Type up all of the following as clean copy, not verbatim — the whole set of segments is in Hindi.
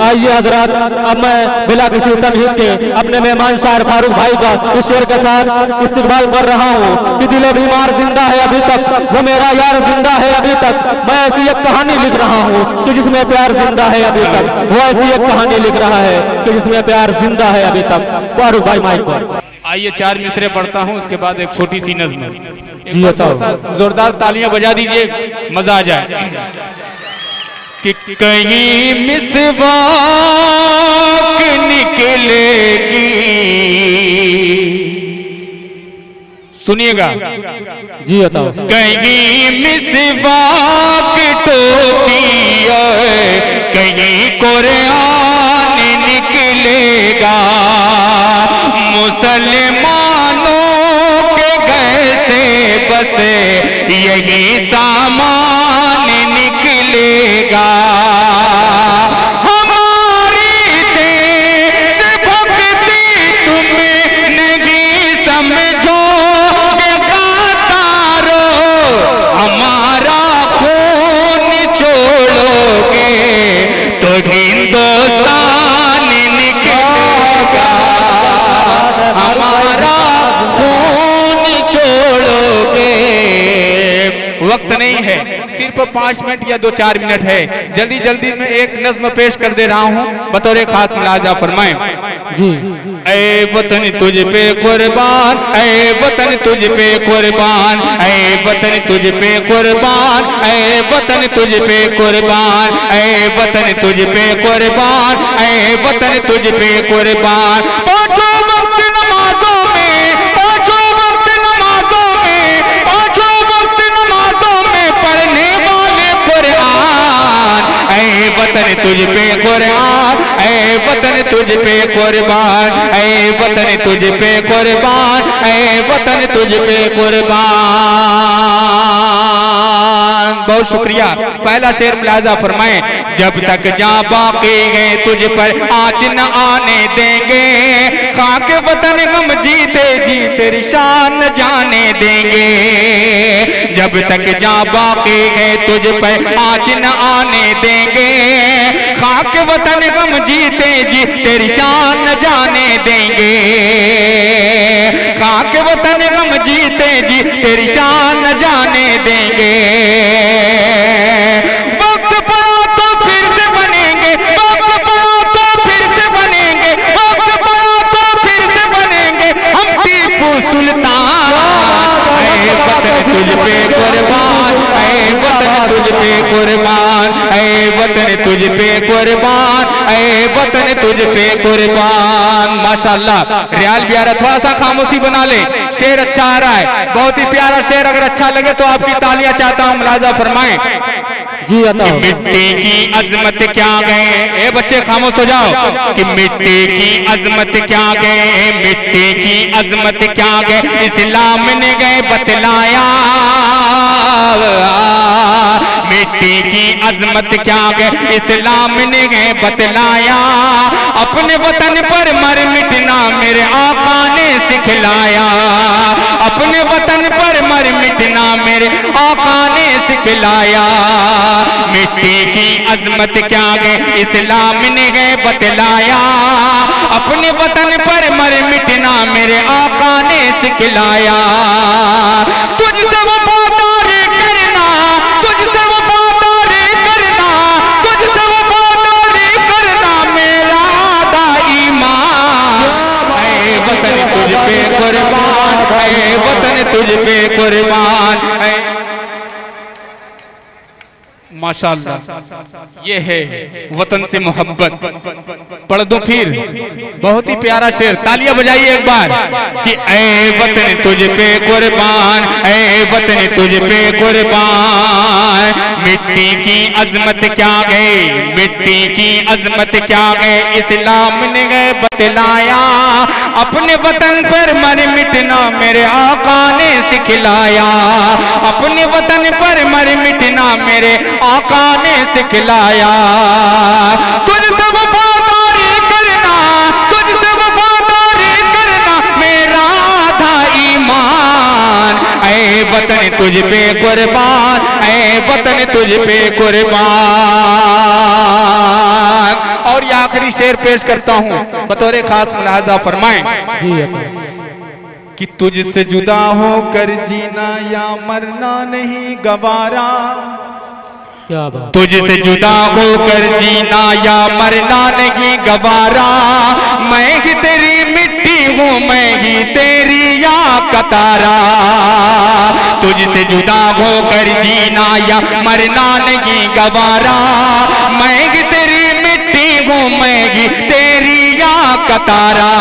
आइए हजरात, अब मैं बिला किसी तमहीद के अपने मेहमान शायर फारूक भाई का इस शेर के साथ इस्तिकबाल कर रहा हूँ कि दिल बीमार जिंदा है अभी तक, वो मेरा यार जिंदा है अभी तक। मैं ऐसी एक कहानी लिख रहा हूँ कि जिसमें प्यार जिंदा है अभी तक, वो ऐसी एक कहानी लिख रहा है कि जिसमें प्यार जिंदा है अभी तक। फारूक भाई माइक पर। आइए 4 मिसरे पढ़ता हूँ, उसके बाद एक छोटी सी नज़्म। जी बताओ। जोरदार तालियां बजा दीजिए, मजा आ जाए। कि कहीं मिसवाक निकलेगी, सुनिएगा जी बताओ। कहीं मिसवाक टोकिया, कहीं कुरान निकलेगा। मुसलमानों के घर से बस यही सामान निकलेगा। हमारी देश भक्ति तुम नहीं समझो गातारो, हमारा खून छोड़ोगे तो हिंदुस्तान निकलेगा। हमारा खून छोड़ोगे। वक्त नहीं है, सिर्फ 5 मिनट या 2-4 मिनट है। जल्दी जल्दी में एक नज्म पेश कर दे रहा हूँ, बतौर खास मुलाजा फरमाएं। जी। ऐ वतन तुझ पे कुर्बान, ऐ वतन तुझ पे कुर्बान, ऐ वतन तुझ पे कुर्बान, ऐ वतन तुझ पे कुर्बान, ऐ वतन तुझ पे कुर्बान, ऐ वतन तुझ पे कुर्बान। पांचों वक्त नमाजों में, पांचों वक्त नमाजों में, पांचों वक्त नमाजों में पढ़ने वाले कुरान। ऐ वतन तुझ पे कुरान, ऐ वतन तुझ पे कुर्बान, ऐ वतन तुझ पे कुर्बान, ऐ वतन तुझ पे कुर्बान। बहुत शुक्रिया। पहला शेर मुलाजा फरमाएं। जब तक जहाँ बाकी है तुझ पर आँच न आने देंगे, खाक वतन गम जीते जी तेरी शान न जाने देंगे। जब तक जहाँ बाकी है तुझ पर आँच न आने देंगे, खाक वतन गम जीते जी तेरी शान न जाने देंगे। खाक वतन गम जीते जी तेरी शान न जाने देंगे। वक्त पड़ा तो फिर से बनेंगे, वक्त पड़ा तो फिर से बनेंगे, वक्त पड़ा तो फिर से बनेंगे हम टीपू सुल्तान। ऐ वतन तुझ पे कुर्बान, ऐ वतन तुझ पे कुर्बान, ऐ वतन तुझ पे कुर्बान, ऐ वतन तुझ पे कुर्बान। माशाअल्लाह। रियाल बियारा थोड़ा सा खामोशी बना ले, शेर अच्छा आ रहा है, बहुत ही प्यारा शेर। अगर अच्छा लगे तो आपकी तालियां चाहता हूं, मुलाजा फरमाएं। जी बताओ। मिट्टी की अजमत क्या गए, ए बच्चे खामोश हो जाओ। कि मिट्टी की अजमत क्या गए, मिट्टी की अजमत क्या गए, इस्लाम ने गए बतलाया। मिट्टी की अजमत क्या गए, इस्लाम ने गए बतलाया। अपने वतन पर मर मिटना मेरे आका ने सिखलाया। अपने वतन पर मर मिटना मेरे आका ने सिखलाया। मिट्टी की अजमत क्या गए, इस्लाम ने गए बतलाया। अपने वतन पर मर मिटना मेरे आका ने सिखलाया। तुझसे वफादारी करना, तुझसे वफादारी करना, तुझसे वफादारी करना मेरा दाईमान। ऐ वतन तुझ पे कुर्बान, ऐ वतन तुझ पे कुर्बान। माशाअल्लाह, ये है वतन से मोहब्बत। पढ़ दो फिर, बहुत ही प्यारा शेर। तालियां बजाइए एक बार। कि ऐ वतन तुझ पे कुर्बान, ऐ वतन तुझ पे कुर्बान। मिट्टी की अजमत क्या गए, मिट्टी की अजमत क्या गए, इस्लाम ने गए बतलाया। अपने वतन पर मर मिटना मेरे आका ने सिखलाया। अपने वतन पर मर मिटना मेरे आका ने सिखलाया। तुझसे वफादारी करना, तुझसे वफादारी करना मेरा था ईमान। ऐ वतन तुझ पे कुर्बान, ऐ वतन तुझ पे कुर्बान। और आखिरी शेर पेश करता हूँ, बतौर खास मुलाहजा फरमाएं कि तुझसे जुदा होकर जीना या मरना नहीं गवारा, तुझसे जुदा होकर जीना या मरना नहीं गवारा, मैं ही तेरी मिट्टी हूँ मैं ही तेरी या कतारा, तुझसे जुदा होकर जीना या मरना नहीं गवारा, मैं ही तेरी मिट्टी हूँ मैं ही तेरी या कतारा,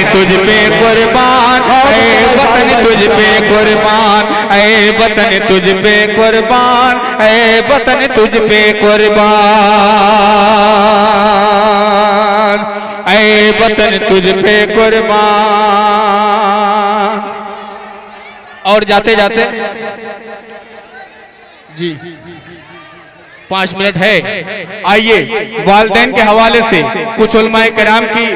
तुझ पे कुर्बान ऐ वतन तुझ पे कुर्बान, ऐ वतन तुझ पे कुर्बान, ऐ वतन तुझ पे कुर्बान, ऐ वतन तुझ पे कुर्बान। और जाते जाते जी 5 मिनट है, आइए वालिदैन के हवाले से कुछ उलमाए कराम की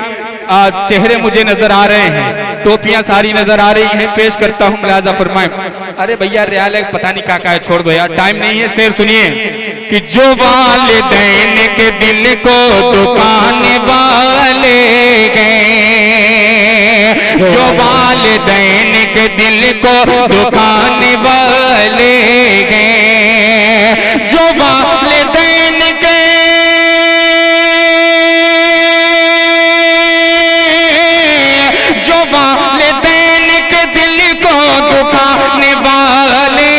चेहरे मुझे नजर आ रहे हैं, टोपियां सारी नजर आ रही हैं, पेश करता हूं, मुलाजा फरमाएं। अरे भैया रियाल है, पता नहीं क्या है, छोड़ दो यार, टाइम नहीं है। शेर सुनिए कि जो वालिदैन के दिल को दुकान वाले गए, जो वालिदैन के दिल को दुकान वाले गए, जो वालिदैन के वालिदैन के दिल को दुखाने वाले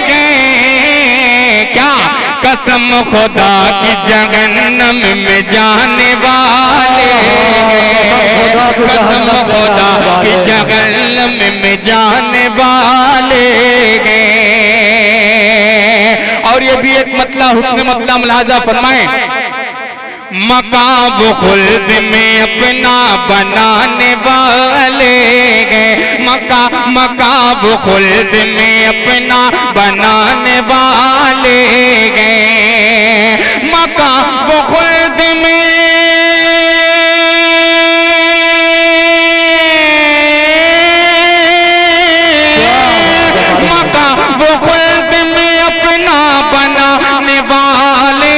गए, क्या कसम खुदा की जहन्नम में जाने वाले गए, कसम खुदा की जहन्नम में जाने वाले गए। और ये भी एक मतला हुस्न मतला मुलाजा फरमाएं, मकाम खुल्द में अपना बनाने वाले गए, मकाम खुल्द में अपना बनाने वाले गए, मकाम खुल्द में मकाम खुल्द में अपना बनाने वाले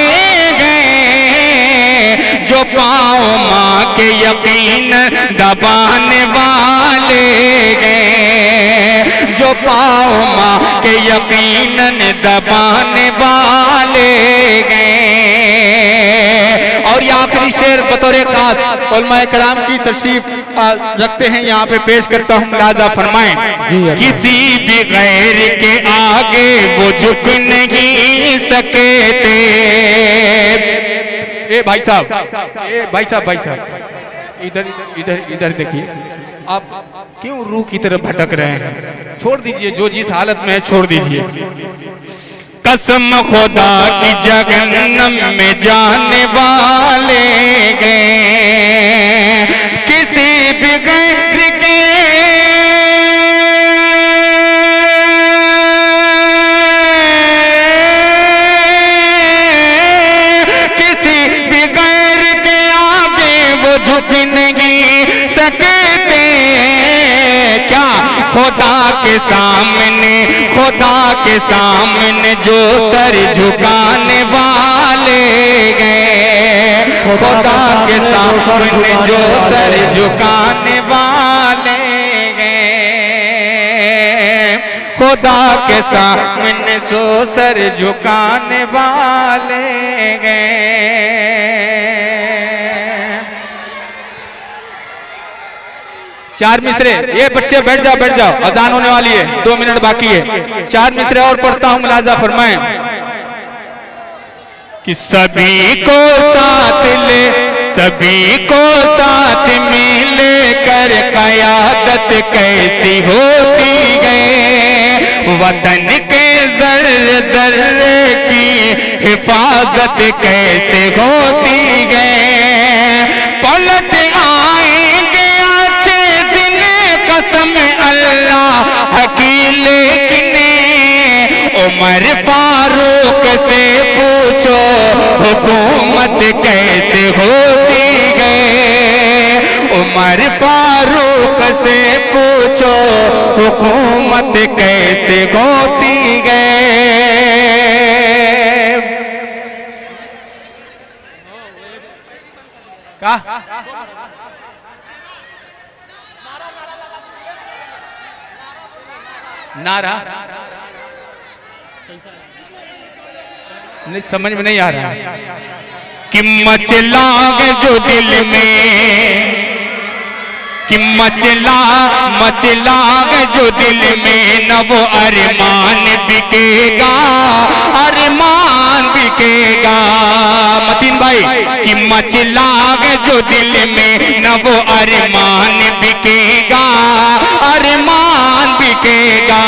जो पाओ माँ के यकीन दबाने वाले गए, जो पाओ माँ के यकीन दबाने वाले गए। और ये आखिरी शेर बतौर खास उलमाए कराम की तशरीफ रखते हैं, यहाँ पे पेश करता हूँ, मुलाजा फरमाएं। किसी भी गैर के आगे वो झुक नहीं सकते। ए भाई साहब, ए भाई साहब, भाई साहब इधर इधर इधर देखिए, आप क्यों रूह की तरफ भटक रहे हैं? छोड़ दीजिए, जो जिस हालत में है छोड़ दीजिए। कसम खुदा की जहन्नम में जाने वाले गए, किसी भी गैर के झुक नहीं सकते, क्या खुदा के सामने, खुदा के सामने जो सर झुकाने वाले गए, खुदा के सामने जो सर झुकाने वाले गए, खुदा के सामने जो सर झुकाने वाले गए। चार मिसरे, ये बच्चे बैठ जाओ, बैठ जाओ, अजान होने वाली है, 2 मिनट बाकी है। 4 मिसरे और पढ़ता हूं, मुलाजा फरमाएं कि सभी को साथ ले, सभी को साथ में लेकर क़यादत कैसी होती है, वतन के ज़र्रे ज़र्रे की हिफाजत कैसे होती है, पलट आएंगे अच्छे दिन कसम अल्लाह की, लेकिन उमर फारूक से पूछो हुकूमत कैसे होती है, उमर पूछो हुकूमत कैसे होती है। क्या नारा नहीं समझ में नहीं आ रहा। कि मचला जो दिल में, कि मचला जो दिल में न वो अरमान बिकेगा, अरमान बिकेगा। मतीन भाई, कि मचला जो दिल में न वो अरमान बिकेगा, अरमान बिकेगा।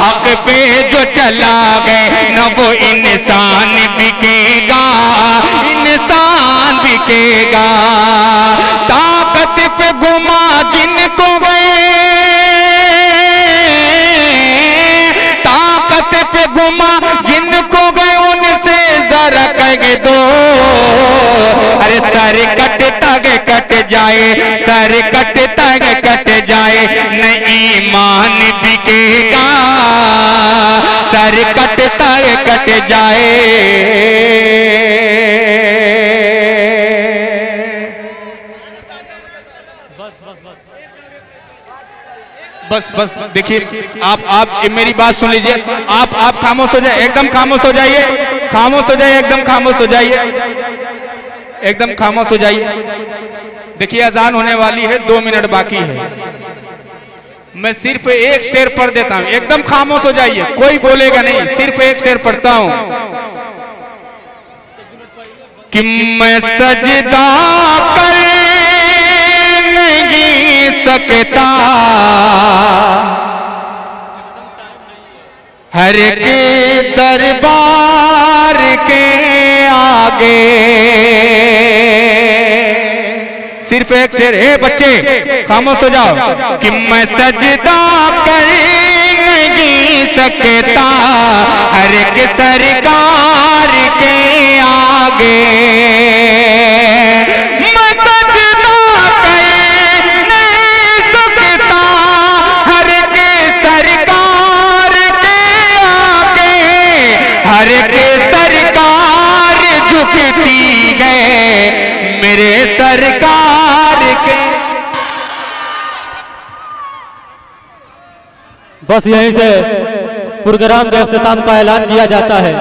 हक पे जो चला गए न वो इंसान बिकेगा, इंसान बिकेगा। ताकत पे घुमा जिनको गए, ताकत पे घुमा जिनको गए उनसे जरा कह दो, अरे सर कट तक कट जाए, सर कट तक कट जाए, न ईमान बिकेगा, सर कट तक कट जाए। बस बस देखिए, आप मेरी बात सुन लीजिए। आप खामोश हो जाए, एकदम खामोश हो जाइए, खामोश हो जाइए, एकदम खामोश हो जाइए, एकदम खामोश हो जाइए। देखिए अजान होने वाली है, 2 मिनट बाकी है। मैं सिर्फ एक शेर पढ़ देता हूं, एकदम खामोश हो जाइए, कोई बोलेगा नहीं, सिर्फ एक शेर पढ़ता हूं। कि मैं सजदा कर नहीं सकता हर के दरबार के आगे। सिर्फ एक शेर, हे बच्चे खामोश हो जाओ। कि मैं सजदा कर नहीं सकता हर के सरकार के आगे। मैं सजदा कर नहीं सकता हर के सरकार के आगे, हर के सरकार झुकती है मेरे सरकार के। बस यहीं से प्रोग्राम के इख्तिताम का ऐलान किया जाता है।